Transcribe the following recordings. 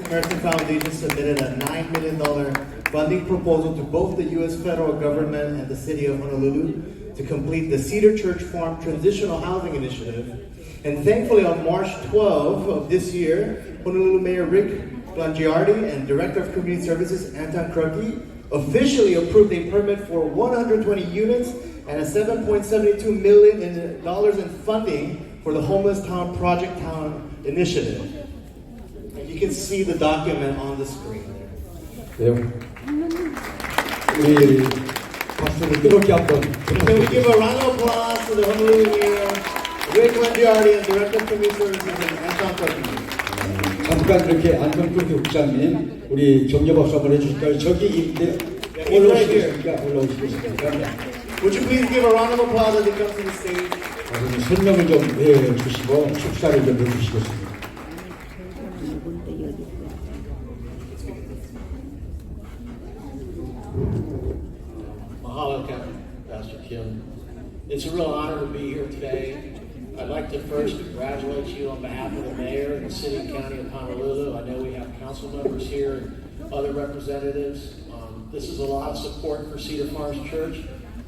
American Foundation submitted a $9 million funding proposal to both the U.S. federal government and the city of Honolulu to complete the Cedar Church Farm Transitional Housing Initiative. And thankfully, on March 12 of this year, Honolulu Mayor Rick Blangiardi and Director of Community Services Anton Krugge officially approved a permit for 120 units and a $7.72 million in funding for the Homeless Town Project Town Initiative. And you can see the document on the screen there. 네. 우리 박수를 뜨겁게 한번. Can we give a round of applause to the Honolulu Mayor Rick Blangiardi and Director of Community Services and Anton Krugge. 잠깐 이렇게 안전크루기 국장님 우리 격려박수 한번 해주실까요? 저기 있는데 올라오시겠습니까? 올라오시겠습니까? Would you please give a round of applause as he comes to the stage? 설명을 좀 해주시고 축사를 좀 해주시겠습니다. Mahalo, Pastor Kim. It's a real honor to be here today. I'd like to first congratulate you on behalf of the mayor and the city and county of Honolulu. I know we have council members here and other representatives. This is a lot of support for Cedar Farms Church.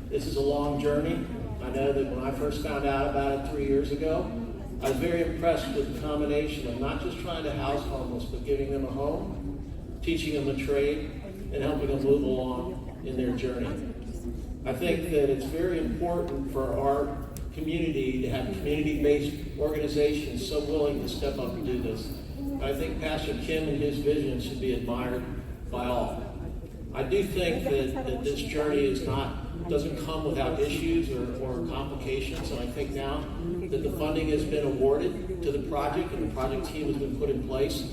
This is a long journey. I know that when I first found out about it 3 years ago, I was very impressed with the combination of not just trying to house homeless, but giving them a home, teaching them a trade, and helping them move along in their journey. I think that it's very important for our community to have community-based organizations so willing to step up and do this. I think Pastor Kim and his vision should be admired by all. I do think that this journey doesn't come without issues or complications, and I think now that the funding has been awarded to the project and the project team has been put in place,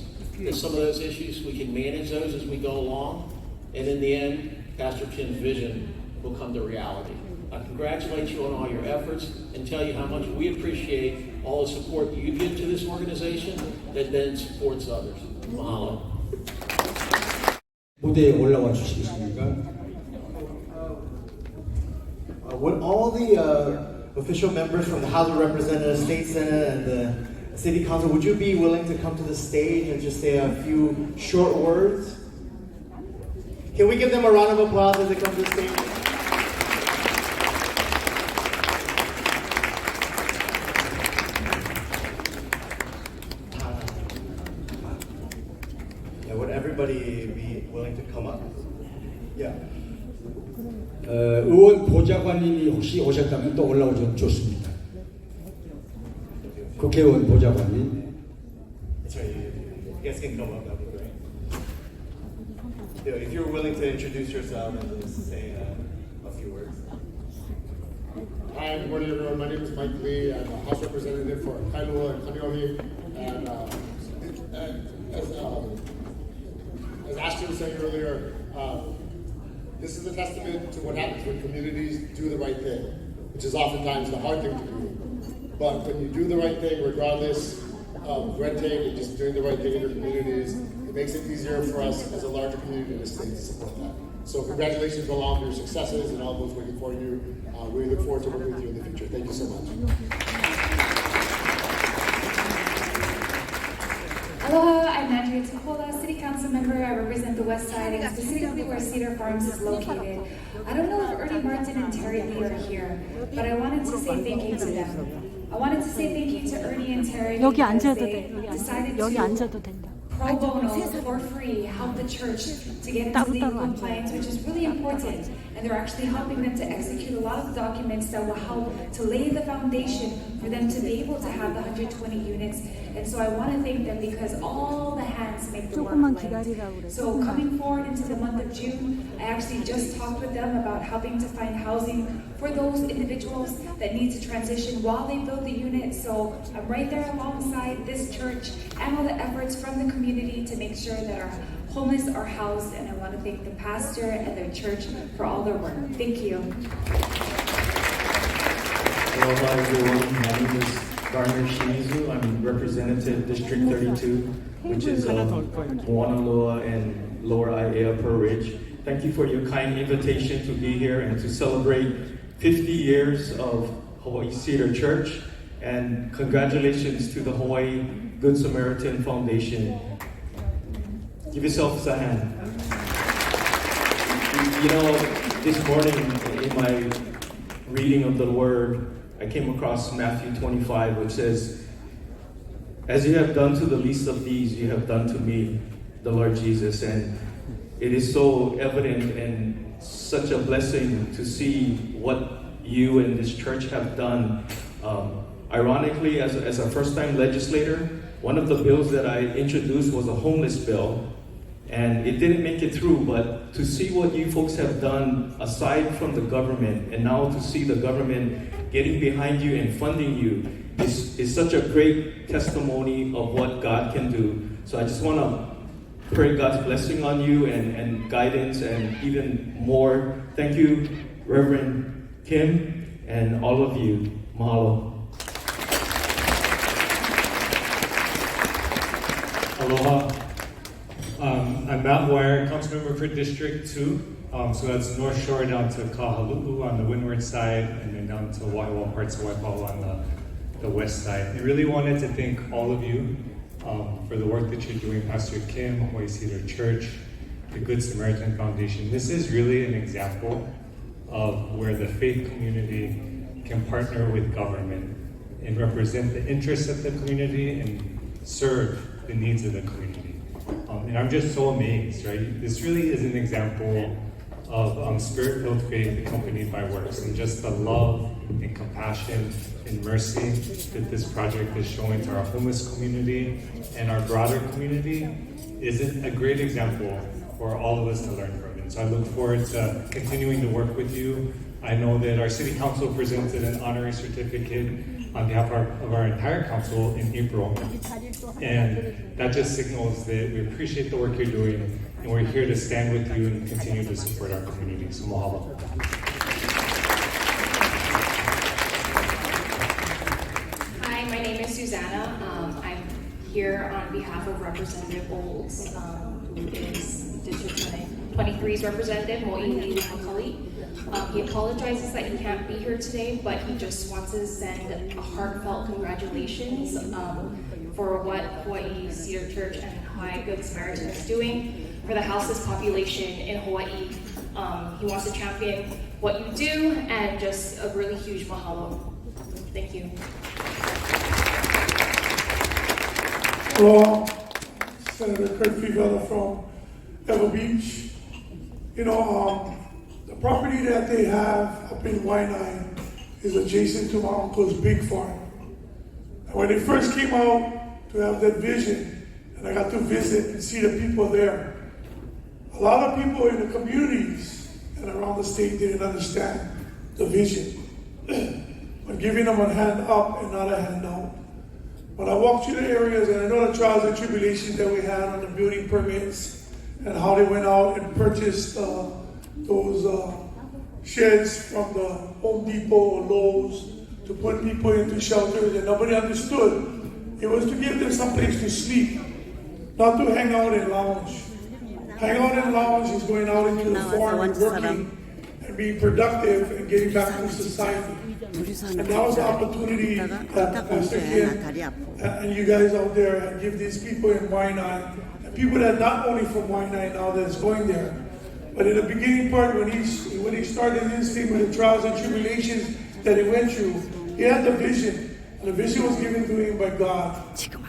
that some of those issues, we can manage those as we go along, and in the end, Pastor Kim's vision will come to reality. I congratulate you on all your efforts and tell you how much we appreciate all the support that you give to this organization that then supports others. Mahalo. 무대에 올라와 주시겠습니까? Would all the official members from the House of Representatives, State Senate, and the City Council, would you be willing to come to the stage and just say a few short words? Can we give them a round of applause as they come to the stage? Would everybody be willing to come up? Yeah. 의원 보좌관님이 혹시 오셨다면 또 올라오면 좋습니다. 국회의원 보좌관님. Sorry, you guys can come up, that would be great. If you're willing to introduce yourself and just say a few words. Hi, good morning everyone. My name is Mike Lee. I'm a House Representative for Kailua and Kaneohe. And as Ashton was saying earlier, this is a testament to what happens when communities do the right thing, which is oftentimes the hard thing to do. But when you do the right thing, regardless of red tape and just doing the right thing in your communities, it makes it easier for us as a larger community in the state to support that. So congratulations on all of your successes and all those waiting for you. We look forward to working with you in the future. Thank you so much. Aloha, I'm Andrea Tupola, City Council member. I represent the West Side and specifically where Cedar Farms is located. I don't know if Ernie Martin and Terry Lee are here, but I wanted to say thank you to them. I wanted to say thank you to Ernie and Terry 여기 because 앉아도 they 돼. decided 여기 to 앉아도 된다. pro bono for free help the church to get into legal compliance, which is really important. And they're actually helping them to execute a lot of documents that will help to lay the foundation for them to be able to have the 120 units. And so I want to thank them because all the hands make the work light. So coming forward into the month of June, I actually just talked with them about helping to find housing for those individuals that need to transition while they build the unit. So I'm right there alongside this church and all the efforts from the community to make sure that our homeless are housed, and I want to thank the pastor and their church for all their work. Thank you. Aloha everyone, my name is Garner Shimizu. I'm Representative District 32, which is Moanaloa and Lower Aiea per Ridge. Thank you for your kind invitation to be here and to celebrate 50 years of Hawaii Cedar Church, and congratulations to the Hawaii Good Samaritan Foundation. Give yourselves a hand. You know, this morning in my reading of the Word, I came across Matthew 25, which says, "As you have done to the least of these, you have done to me, the Lord Jesus." And it is so evident and such a blessing to see what you and this church have done. Ironically, as a first-time legislator, one of the bills that I introduced was a homeless bill, and it didn't make it through. But to see what you folks have done aside from the government, and now to see the government getting behind you and funding you, is such a great testimony of what God can do. So I just want to pray God's blessing on you and guidance, and even more. Thank you, Reverend Kim, and all of you. Mahalo. Aloha. I'm Matt Wire, council member for District 2. So that's North Shore down to Kahalu'u on the windward side, and then down to Waiwa, parts of Waipahu on the west side. I really wanted to thank all of you for the work that you're doing, Pastor Kim, Hawaii Cedar Church, the Good Samaritan Foundation. This is really an example of where the faith community can partner with government and represent the interests of the community and serve the needs of the community. And I'm just so amazed, right? This really is an example of spirit-filled faith accompanied by works, and just the love and compassion and mercy that this project is showing to our homeless community and our broader community is a great example for all of us to learn from. And so I look forward to continuing to work with you. I know that our city council presented an honorary certificate on behalf of our entire council in April. And that just signals that we appreciate the work you're doing, and we're here to stand with you and continue to support our community. So mahalo. Hi, my name is Susanna. I'm here on behalf of Representative Olds, who is District 23's representative, Mo'ini Hakali. He apologizes that he can't be here today, but he just wants to send a heartfelt congratulations for what Hawaii Cedar Church and Hawaii Good Samaritan is doing for the houseless population in Hawaii. He wants to champion what you do, and just a really huge mahalo. Thank you. Hello, Senator Kurt Fivella from Ever Beach. You know, the property that they have up in Waianae is adjacent to my uncle's big farm. And when they first came out to have that vision, and I got to visit and see the people there, a lot of people in the communities and around the state didn't understand the vision. I'm giving them a hand up and not a hand out. When I walked through the areas, and I know the trials and tribulations that we had on the building permits, and how they went out and purchased those sheds from the Home Depot or Lowe's to put people into shelters, and nobody understood. It was to give them some place to sleep, not to hang out and lounge. Hang out and lounge is going out into the farm and working and being productive and getting back to society. And that was the opportunity that Pastor Kim and you guys out there give these people in Waianae, and people that not only from Waianae now that's going there, but in the beginning part when he started this thing with the trials and tribulations that he went through, he had the vision, and the vision was given to him by God,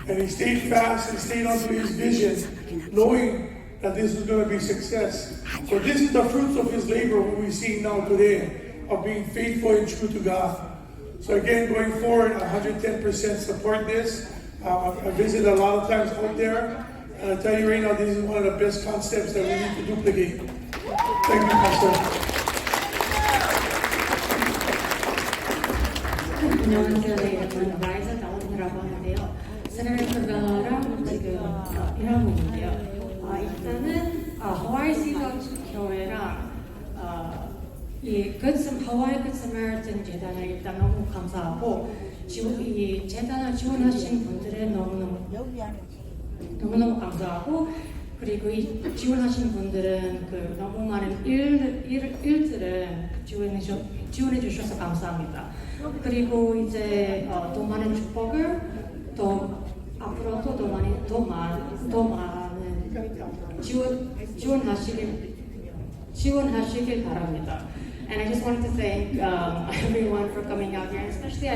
and he stayed fast and stayed on to his vision, knowing that this was going to be success. So this is the fruits of his labor, what we see now today, of being faithful and true to God. So again, going forward, 110% support this. I visit a lot of times out there, and I tell you right now, this is one of the best concepts that we need to duplicate. Thank you, Pastor. 안녕하세요. 네, 저는 라이자 나온이라고 하는데요. 세네터랑 지금 일하고 있는데요. 일단은 하와이 시각 교회랑 하와이 굿 사마리탄 재단을 일단 너무 감사하고 이 재단을 지원하신 분들은 너무너무 감사하고, 그리고 이 지원하신 분들은 너무 많은 일들을 지원해 주셔서 감사합니다. 그리고 이제 더 많은 축복을 앞으로도 더 많은 지원하시길 바랍니다. And I just wanted to thank everyone for coming out here, and especially I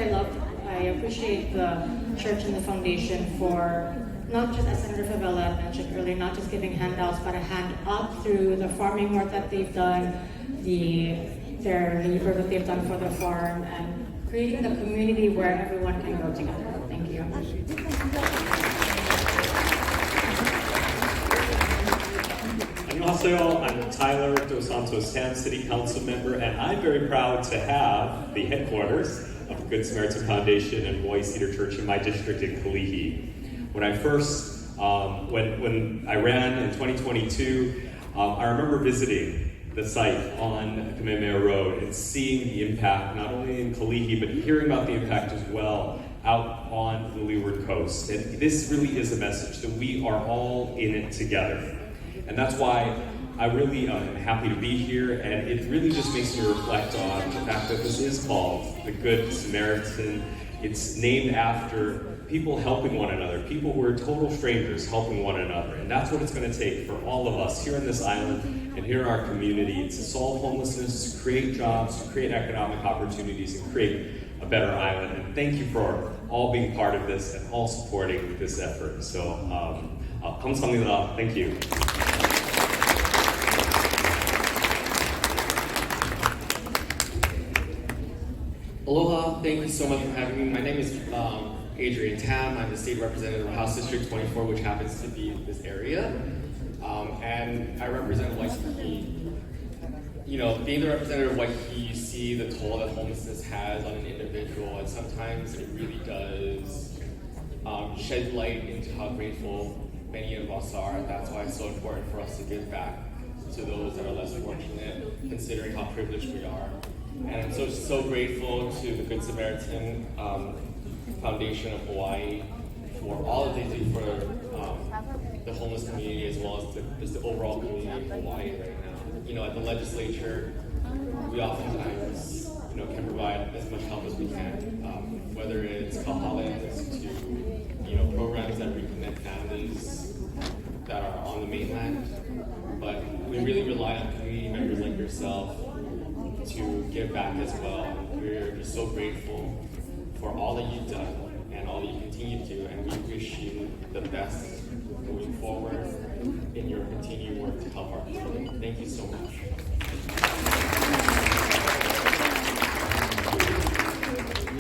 appreciate the church and the foundation for not just, as Senator Favela mentioned earlier, not just giving handouts, but a hand up through the farming work that they've done, their labor that they've done for the farm, and creating the community where everyone can go together. Thank you. 안녕하세요. I'm Tyler Dos Santos Sam, City Council member, and I'm very proud to have the headquarters of the Good Samaritan Foundation and Hawaii Cedar Church in my district in Kalihi. When I first, when I ran in 2022, I remember visiting the site on Kamehameha Road and seeing the impact, not only in Kalihi, but hearing about the impact as well out on the Leeward Coast. And this really is a message that we are all in it together. And that's why I really am happy to be here, and it really just makes me reflect on the fact that this is called the Good Samaritan. It's named after people helping one another, people who are total strangers helping one another. And that's what it's going to take for all of us here on this island and here in our community to solve homelessness, to create jobs, to create economic opportunities, and create a better island. And thank you for all being part of this and all supporting this effort. So, 감사합니다. Thank you. Aloha, thank you so much for having me. My name is Adrian Tam. I'm the state representative of House District 24, which happens to be in this area. And I represent Waikiki. You know, being the representative of Waikiki, you see the toll that homelessness has on an individual, and sometimes it really does shed light into how grateful many of us are. And that's why it's so important for us to give back to those that are less fortunate, considering how privileged we are. And I'm so grateful to the Good Samaritan Foundation of Hawaii for all that they do for the homeless community, as well as just the overall community of Hawaii right now. You know, at the legislature, we oftentimes, can provide as much help as we can, whether it's kahalens to, programs that reconnect families that are on the mainland. But we really rely on community members like yourself to give back as well. We're just so grateful for all that you've done and all that you continue to do, and we wish you the best moving forward in your continued work to help our community. Thank you so much.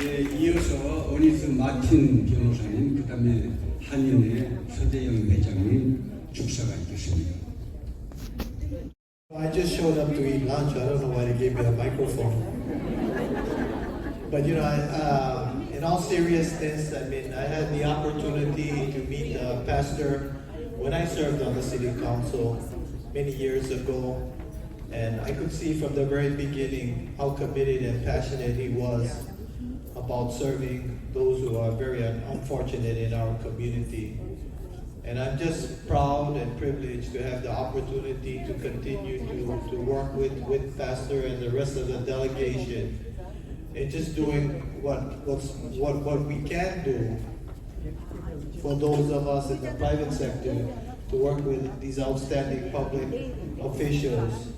예, 이어서 어니스 마틴 변호사님, 그 다음에 한인회 서재영 회장님 축사가 있겠습니다. I just showed up to eat lunch. I don't know why they gave me the microphone. But in all seriousness, I had the opportunity to meet a pastor when I served on the city council many years ago. And I could see from the very beginning how committed and passionate he was about serving those who are very unfortunate in our community. And I'm just proud and privileged to have the opportunity to continue to work with Pastor and the rest of the delegation and just doing what we can do for those of us in the private sector to work with these outstanding public officials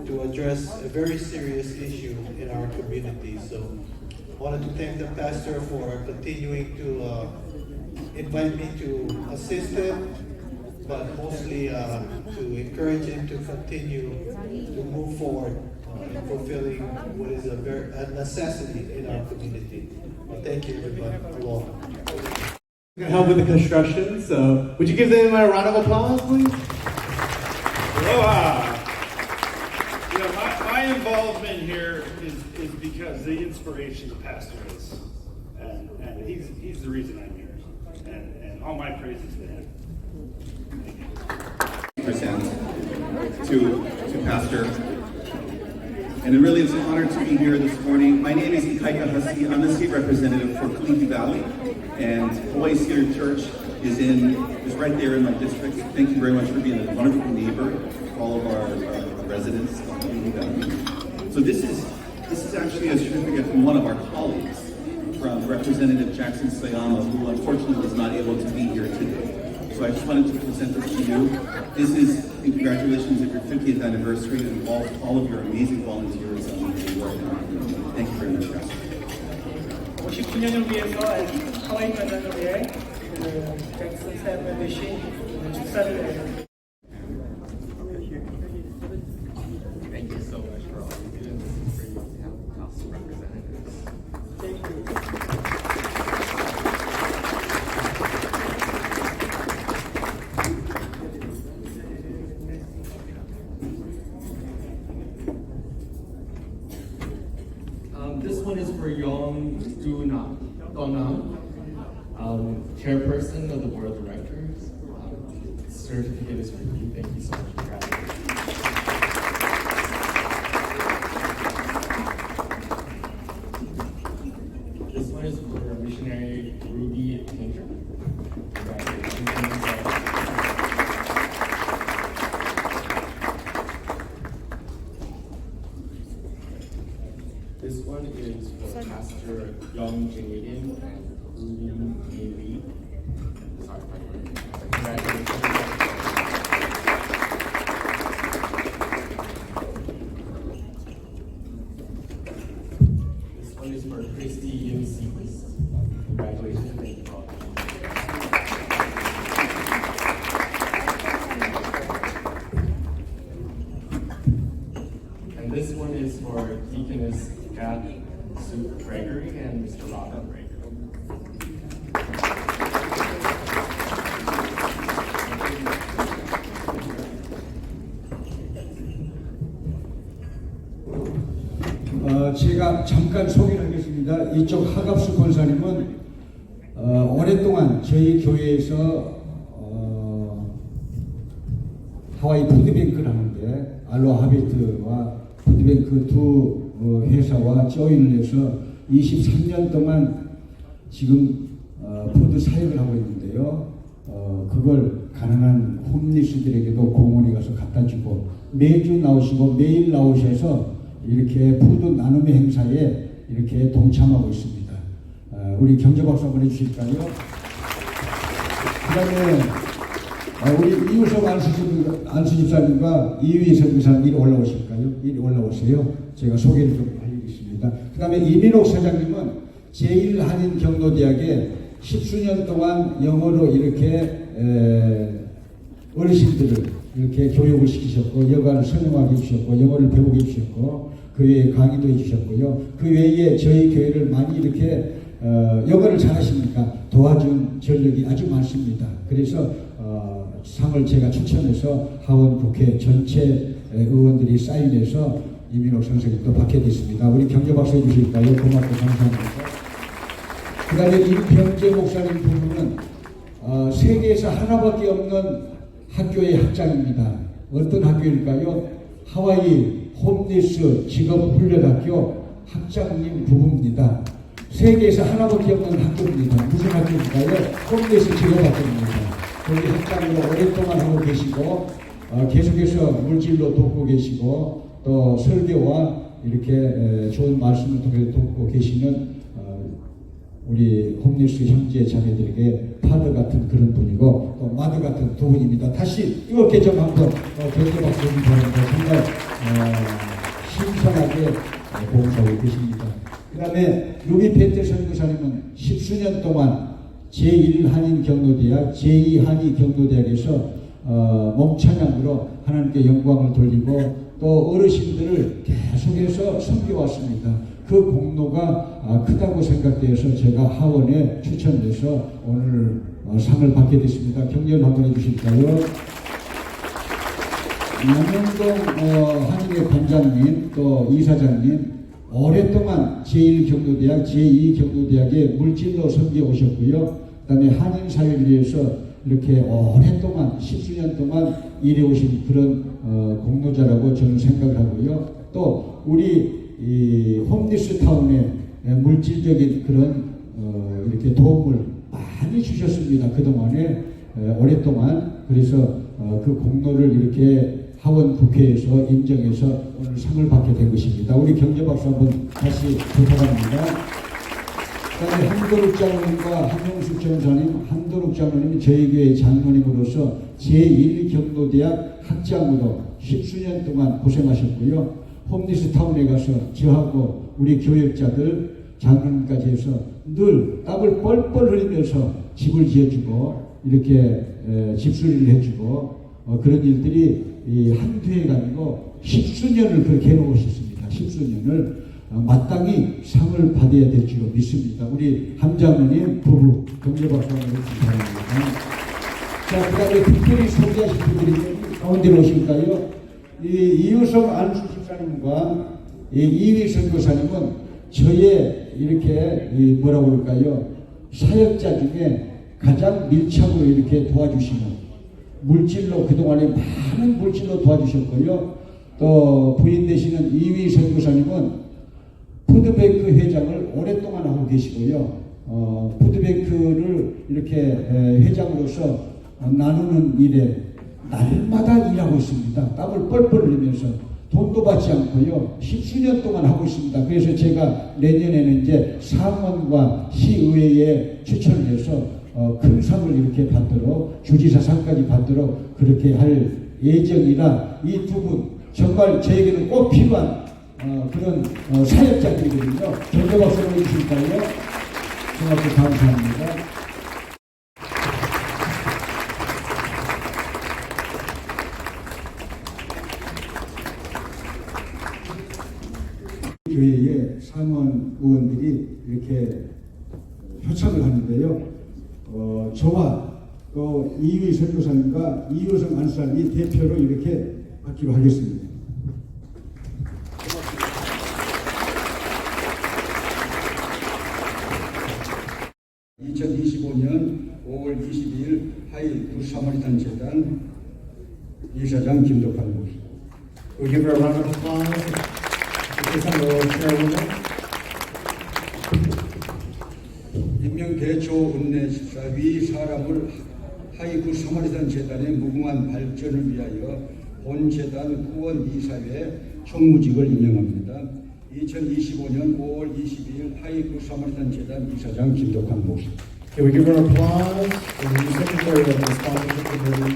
to address a very serious issue in our community. So I wanted to thank the pastor for continuing to invite me to assist him, but mostly to encourage him to continue to move forward in fulfilling what is a necessity in our community. Well, thank you, everybody. Aloha. Going to help with the construction, so would you give them a round of applause, please? Aloha! My involvement here is because the inspiration the pastor is, and he's the reason I'm here. And all my praises to him. To Pastor. And it really is an honor to be here this morning. My name is Ikaika Husky. I'm the state representative for Kalihi Valley. And Hawaii Cedar Church is right there in my district. Thank you very much for being a wonderful neighbor for all of our residents of Kalihi Valley. So this is actually a certificate from one of our colleagues, from Representative Jackson Sayama, who unfortunately was not able to be here today. So I just wanted to present this to you. This is congratulations of your 50th anniversary and all of your amazing volunteers on the work. Thank you very much, guys. 59년을 위해서 하와이 가정의회 잭슨 사역을 대신 축사를 해요. Thank you so much for all you do. It's great to have House of Representatives. Thank you. This one is for Yong Donam, chairperson of the board of directors. Certificate is for you. Thank you so much for having me. This one is for missionary Ruby Painter. This one is for Pastor Young Canadian and Ruby Lee. Sorry, congratulations. This one is for Christy Yim Sequist. Congratulations, thank you all. And this one is for Deaconess Kat Sue Gregory and Mr. Robert Gregory. 제가 잠깐 소개를 하겠습니다. 이쪽 하갑수 권사님은 오랫동안 저희 교회에서 하와이 푸드뱅크를 하는데 알로하 하비트와 푸드뱅크 두 회사와 조인을 해서 23년 동안 지금 푸드 사역을 하고 있는데요. 그걸 가난한 홈리스들에게도 공원에 가서 갖다 주고 매주 나오시고 매일 나오셔서 이렇게 푸드 나눔의 행사에 이렇게 동참하고 있습니다. 우리 경제박수 한번 해주실까요? 그 다음에 우리 이우석 안수 집사님과 이휘 선교사님 이리 올라오실까요? 이리 올라오세요. 제가 소개를 좀 해드리겠습니다. 그 다음에 이민옥 사장님은 제1한인경로대학에 10수년 동안 영어로 이렇게 어르신들을 이렇게 교육을 시키셨고 여가를 선용하게 해주셨고 영어를 배우게 해주셨고 그 외에 강의도 해주셨고요. 그 외에 저희 교회를 많이 이렇게 영어를 잘하시니까 도와준 전력이 아주 많습니다. 그래서 상을 제가 추천해서 하원 국회 전체 의원들이 사인해서 이민옥 선생님도 받게 됐습니다. 우리 격려 박수 해주실까요? 고맙고 감사합니다. 그 다음에 임병재 목사님 부부는 세계에서 하나밖에 없는 학교의 학장입니다. 어떤 학교일까요? 하와이 홈리스 직업훈련학교 학장님 부부입니다. 세계에서 하나밖에 없는 학교입니다. 무슨 학교일까요? 홈리스 직업학교입니다. 거기 학장으로 오랫동안 하고 계시고 계속해서 물질로 돕고 계시고 또 설교와 이렇게 좋은 말씀을 통해 돕고 계시는 우리 홈리스 형제 자매들에게 파더 같은 그런 분이고 또 마더 같은 두 분입니다. 다시 이렇게 좀 한번 경제박수 좀 바랍니다. 정말 신선하게 봉사하고 계십니다. 그 다음에 루비 펜테 선교사님은 10수년 동안 제1한인경로대학, 제2한인경로대학에서 몸찬양으로 하나님께 영광을 돌리고 또 어르신들을 계속해서 섬겨왔습니다. 그 공로가 크다고 생각되어서 제가 하원에 추천돼서 오늘 상을 받게 됐습니다. 격려를 한번 해주실까요? 남영동 한인회 관장님 또 이사장님 오랫동안 제1경로대학, 제2경로대학에 물질로 섬겨오셨고요. 그 다음에 한인사회를 위해서 이렇게 오랫동안 10수년 동안 일해오신 그런 공로자라고 저는 생각을 하고요. 또 우리 이 홈리스 타운에 물질적인 그런 이렇게 도움을 많이 주셨습니다. 그동안에 오랫동안. 그래서 그 공로를 이렇게 하원 국회에서 인정해서 오늘 상을 받게 된 것입니다. 우리 격려 박수 한번 다시 부탁합니다. 그다음에 한도룩 장로님과 한용숙 전사님, 한도룩 장로님이 저희 교회 장로님으로서 제1경로대학 학장으로 10수년 동안 고생하셨고요. 홈리스 타운에 가서 저하고 우리 교역자들 장로님까지 해서 늘 땀을 뻘뻘 흘리면서 집을 지어주고 이렇게 집수리를 해주고 그런 일들이 한두 해가 아니고 10수년을 그렇게 해놓으셨습니다. 10수년을 마땅히 상을 받아야 될 줄 믿습니다. 우리 함장로님 부부 경제박수 한번 해주시기 바랍니다. 자, 그 다음에 특별히 소개하실 분들이 가운데로 오실까요? 이유성 안수집사님과 이위 선교사님은 저의 이렇게 뭐라고 그럴까요? 사역자 중에 가장 밀착으로 이렇게 도와주시는 물질로 그동안에 많은 물질로 도와주셨고요. 또 부인 되시는 이위 선교사님은 푸드뱅크 회장을 오랫동안 하고 계시고요. 푸드뱅크를 이렇게 회장으로서 나누는 일에 날마다 일하고 있습니다. 땀을 뻘뻘 흘리면서 돈도 받지 않고요. 10수년 동안 하고 있습니다. 그래서 제가 내년에는 이제 상원과 시의회에 추천을 해서 큰 상을 이렇게 받도록 주지사상까지 받도록 그렇게 할 예정이라 이 두 분 정말 저에게는 꼭 필요한 그런 사역자들이거든요. 경제박수 해주실까요? 정말 감사합니다. 교회의 상원 의원들이 이렇게 협상을 하는데요. 저와 또 이위 선교사님과 이효성 안사님이 대표로 이렇게 받기로 하겠습니다. (2025년 5월 22일) 하이 구사마리탄 재단 이사장 김덕환입니다. We'll give her a round of applause. 임명 대초 은혜 14위 사람을 하이구 사마리탄 재단의 무궁한 발전을 위하여 본 재단 후원 이사회 총무직을 임명합니다. 2025년 5월 22일 하이구 사마리탄 재단 이사장 김덕환 목사. Can we give her applause for the new secretary of the sponsorship committee?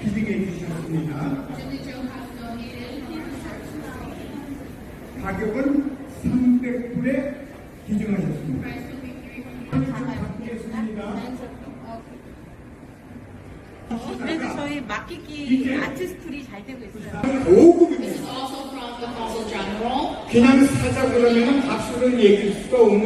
기증해 주셨습니다. 가격은 300불에 기증하셨습니다. 그래서 저희 맡기기 아트스쿨이 잘 되고 있어요. 모금입니다. 그냥 사자 그러면 박수를 얘기할 수가 없는